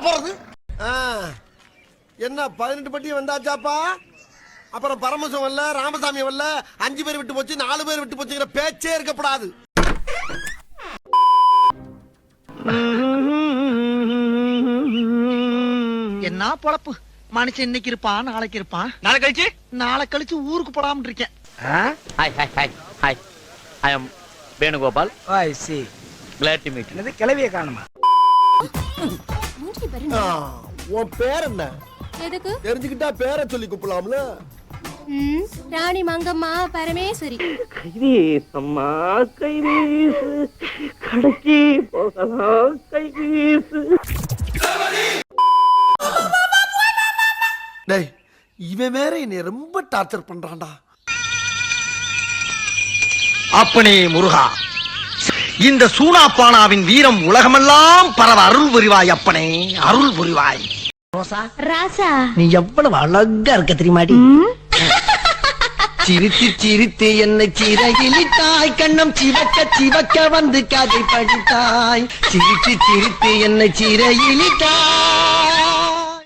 போறது. என்ன 18 பட்டி வந்தாச்சாப்பா? அப்புறம் பரமசம் வரல, ராமசாமி வரல, 5 பேர் விட்டு போச்சு, 4 பேர் விட்டு போச்சுங்கிற பேச்சே இருக்கப்படாது. என்ன பொழப்பு மனுஷன் இன்னைக்கு இருப்பான், நாளைக்கு இருப்பான், நாளை கழிச்சு ஊருக்கு போடாம இருக்கேன். Hi hi hi hi. I am Venugopal. I see. Glad to meet you. இது கிளவிய காணுமா? உன் பேர் என்ன? எதுக்கு? தெரிஞ்சுக்கிட்டா பேரை சொல்லி கூப்பிடலாம்ல. ராணி மங்கம்மா பரமேஸ்வரி. கைவீசம்மா கைவீசு, கடைக்கு போகலாம் கைவீசு. டேய், இவன் வேற என்னை ரொம்ப டார்ச்சர் பண்றான்டா. அப்பனே முருகா, இந்த சூனாப்பானாவின் வீரம் உலகமெல்லாம் பரவ அருள் புரிவாய். அப்பனே அருள் புரிவாய். ரோசா, ராசா, நீ எவ்வளவு அழகா இருக்க தெரியுமாடி? சிரித்து சிரித்து என்னை சிறையிலிட்டாய், கண்ணம் சிவக்க சிவக்க வந்து கதை படித்தாய். சிரித்து சிரித்து என்னை சிறையிலிட்டாய்.